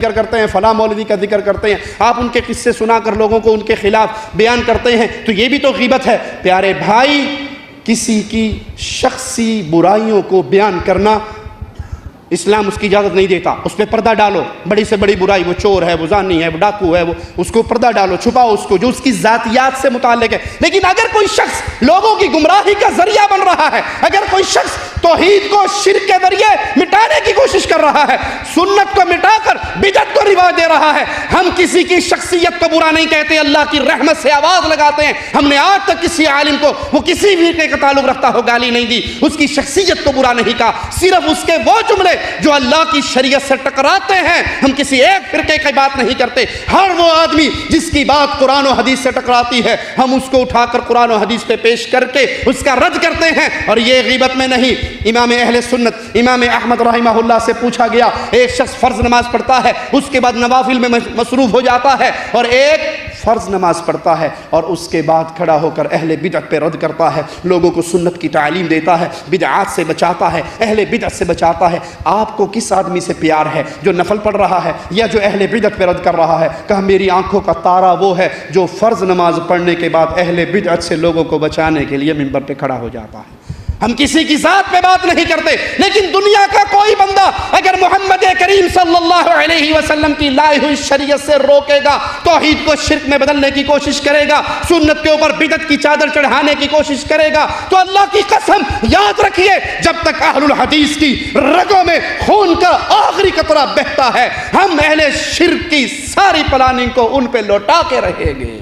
ذکر کرتے ہیں، فلاں مولوی کا ذکر کرتے ہیں، آپ ان کے قصے سنا کر لوگوں کو ان کے خلاف بیان کرتے ہیں، تو یہ بھی تو غیبت ہے۔ پیارے بھائی، کسی کی شخصی برائیوں کو بیان کرنا اسلام اس کی اجازت نہیں دیتا۔ اس پہ پردہ ڈالو، بڑی سے بڑی برائی، وہ چور ہے، وہ زانی ہے، وہ ڈاکو ہے، وہ اس کو پردہ ڈالو، چھپاؤ اس کو جو اس کی ذاتیات سے متعلق ہے۔ لیکن اگر کوئی شخص لوگوں کی گمراہی کا ذریعہ بن رہا ہے، اگر کوئی شخص توحید کو شرک کے ذریعے مٹانے کی کوشش کر رہا ہے، سنت کو مٹا کر بدعت کو رواج دے رہا ہے، ہم کسی کی شخصیت کو برا نہیں کہتے، اللہ کی رحمت سے آواز لگاتے ہیں۔ ہم نے آج تک کسی عالم کو، وہ کسی بھی فرقے کا تعلق رکھتا ہو، گالی نہیں دی، اس کی شخصیت کو برا نہیں کہا، صرف اس کے وہ جملے جو اللہ کی شریعت سے ٹکراتے ہیں، ہم کسی ایک فرقے کی بات نہیں کرتے۔ ہر وہ آدمی جس کی بات قرآن و حدیث سے ٹکراتی ہے، ہم اس کو اٹھا کر قرآن و حدیث پہ پیش کر کے اس کا رد کرتے ہیں، اور یہ غیبت میں نہیں۔ امام اہل سنت امام احمد رحمہ اللہ سے پوچھا گیا، ایک شخص فرض نماز پڑھتا ہے، اس کے بعد نوافل میں مصروف ہو جاتا ہے، اور ایک فرض نماز پڑھتا ہے اور اس کے بعد کھڑا ہو کر اہل بدعت پہ رد کرتا ہے، لوگوں کو سنت کی تعلیم دیتا ہے، بدعات سے بچاتا ہے، اہل بدعت سے بچاتا ہے۔ آپ کو کس آدمی سے پیار ہے، جو نفل پڑھ رہا ہے یا جو اہل بدعت پہ رد کر رہا ہے؟ کہا میری آنکھوں کا تارا وہ ہے جو فرض نماز پڑھنے کے بعد اہل بدعت سے لوگوں کو بچانے کے لیے منبر پہ کھڑا ہو جاتا ہے۔ ہم کسی کی ذات پہ بات نہیں کرتے، لیکن دنیا کا کوئی بندہ اگر محمد کریم صلی اللہ علیہ وسلم کی لائی ہوئی شریعت سے روکے گا، توحید کو شرک میں بدلنے کی کوشش کرے گا، سنت کے اوپر بدعت کی چادر چڑھانے کی کوشش کرے گا، تو اللہ کی قسم یاد رکھیے، جب تک اہل الحدیث کی رگوں میں خون کا آخری قطرہ بہتا ہے، ہم اہل شرک کی ساری پلاننگ کو ان پہ لوٹا کے رہیں گے۔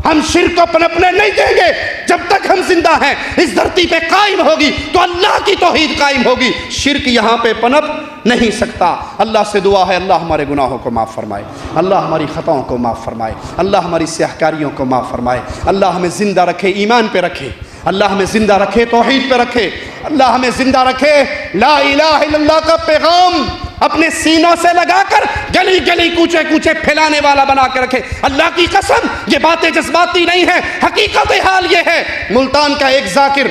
ہم شرک کو پنپنے نہیں دیں گے۔ جب تک ہم زندہ ہیں، اس دھرتی پہ قائم ہوگی تو اللہ کی توحید قائم ہوگی، شرک یہاں پہ پنپ نہیں سکتا۔ اللہ سے دعا ہے اللہ ہمارے گناہوں کو معاف فرمائے، اللہ ہماری خطاؤں کو معاف فرمائے، اللہ ہماری سیاہکاریوں کو معاف فرمائے، اللہ ہمیں زندہ رکھے، ایمان پہ رکھے، اللہ ہمیں زندہ رکھے، توحید پہ رکھے، اللہ ہمیں زندہ رکھے، لا الہ الا اللہ کا پیغام اپنے سینوں سے لگا کر گلی گلی کوچے کوچے پھیلانے والا بنا کے رکھے۔ اللہ کی قسم یہ باتیں جذباتی نہیں ہیں، حقیقت حال یہ ہے۔ ملتان کا ایک ذاکر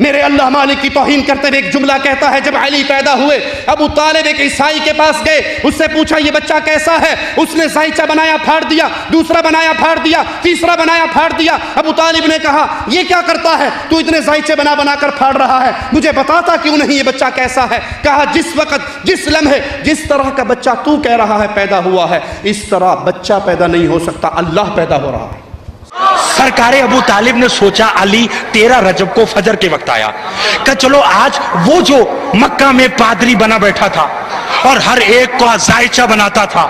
میرے اللہ مالک کی توہین کرتے ہوئے ایک جملہ کہتا ہے، جب علی پیدا ہوئے، ابو طالب ایک عیسائی کے پاس گئے، اس سے پوچھا یہ بچہ کیسا ہے؟ اس نے زائچہ بنایا پھاڑ دیا، دوسرا بنایا پھاڑ دیا، تیسرا بنایا پھاڑ دیا۔ ابو طالب نے کہا یہ کیا کرتا ہے تو اتنے زائچے بنا بنا کر پھاڑ رہا ہے، مجھے بتاتا کیوں نہیں یہ بچہ کیسا ہے؟ کہا جس وقت جس لمحے جس طرح کا بچہ تو کہہ رہا ہے پیدا ہوا ہے، اس طرح بچہ پیدا نہیں ہو سکتا، اللہ پیدا ہو رہا ہے۔ سرکار ابو طالب نے سوچا علی 13 رجب کو فجر کے وقت آیا، کہ چلو آج وہ جو مکہ میں پادری بنا بیٹھا تھا اور ہر ایک کو زائچہ بناتا تھا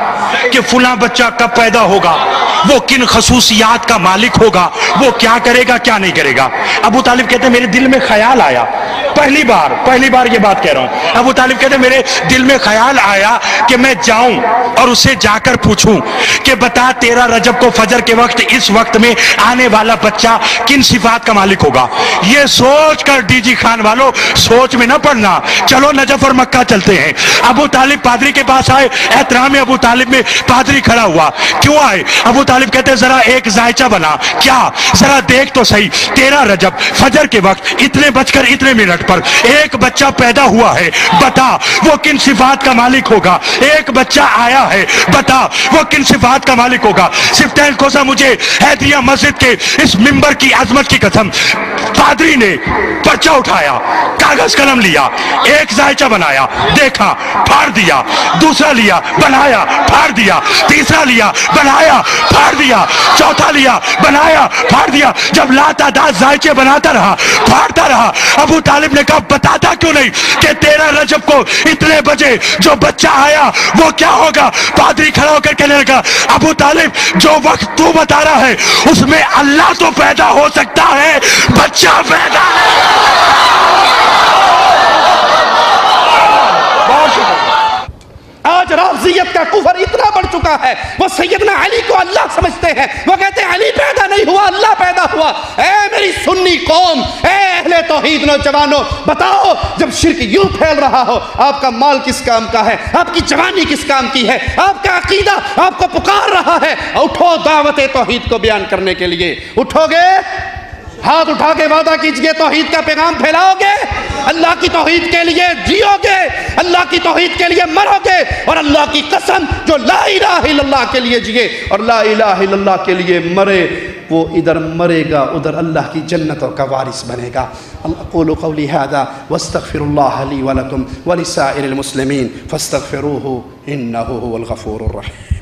کہ فلاں بچہ کب پیدا ہوگا، وہ کن خصوصیات کا مالک ہوگا، وہ کیا کرے گا کیا نہیں کرے گا۔ ابو طالب کہتے ہیں میرے دل میں خیال آیا، پہلی بار یہ بات کہہ رہا ہوں، ابو طالب کہتے ہیں میرے دل میں خیال آیا کہ میں جاؤں اور اسے جا کر پوچھوں کہ بتا 13 رجب کو فجر کے وقت اس وقت میں آنے والا بچہ کن صفات کا مالک ہوگا۔ یہ سوچ کر ڈی جی خان والوں سوچ میں نہ پڑنا، چلو نجف اور مکہ چلتے ہیں۔ ابو طالب پادری کے پاس آئے، احترام ابو طالب میں پادری کھڑا ہوا، کیوں آئے؟ ابو طالب کہتے ہیں ذرا ایک زائچہ بنا، کیا ذرا دیکھ تو صحیح، 13 رجب فجر کے وقت اتنے بج کر اتنے منٹ پر ایک بچہ پیدا ہوا ہے، بتا وہ کن صفات کا مالک ہوگا۔ ایک بچہ آیا ہے، بتا وہ کن صفات کا مالک ہوگا۔ صفتین کوسا مجھے حیدریہ مسجد کے اس ممبر کی عظمت کی قسم، پادری نے پرچہ اٹھایا، کاغذ قلم لیا، ایک زائچہ بنایا، دیکھا، پھاڑ دیا، دوسرا لیا، بنایا، پھاڑ دیا، تیسرا لیا، بنایا، پھاڑ دیا، چوتھا لیا، بنایا، پھاڑ دیا۔ جب لا تعداد زائچے بناتا رہا، پھاڑتا رہا، ابو طالب نے کہا بتاتا کیوں نہیں کہ 13 رجب کو اتنے بجے جو بچہ آیا وہ کیا ہوگا؟ پادری کھڑا ہو کر کہنے لگا ابو طالب جو وقت تو بتا رہا ہے اس میں اللہ تو پیدا ہو سکتا ہے، بچہ پیدا آج رافضیت کا کفر اتنا بڑھ چکا ہے، وہ سیدنا علی کو اللہ سمجھتے ہیں، وہ کہتے ہیں علی پیدا نہیں ہوا اللہ پیدا ہوا۔ اے میری سنی قوم، اے اہل توحید نوجوانوں، بتاؤ جب شرک یوں پھیل رہا ہو، آپ کا مال کس کام کا ہے، آپ کی جوانی کس کام کی ہے، آپ کا عقیدہ آپ کو پکار رہا ہے، اٹھو دعوت توحید کو بیان کرنے کے لیے، اٹھو گے؟ ہاتھ اٹھا کے وعدہ کیجئے توحید کا پیغام پھیلاؤ گے، اللہ کی توحید کے لیے جیو گے، اللہ کی توحید کے لیے مرو گے، اور اللہ کی قسم جو لا الہ الا اللہ کے لیے جیے اور لا الہ الا اللہ کے لیے مرے، وہ ادھر مرے گا ادھر اللہ کی جنتوں کا وارث بنے گا۔ اقول قولی ھذا واستغفر اللہ لی ولکم ولسائر المسلمین فاستغفروہ انہ هو الغفور الرحیم۔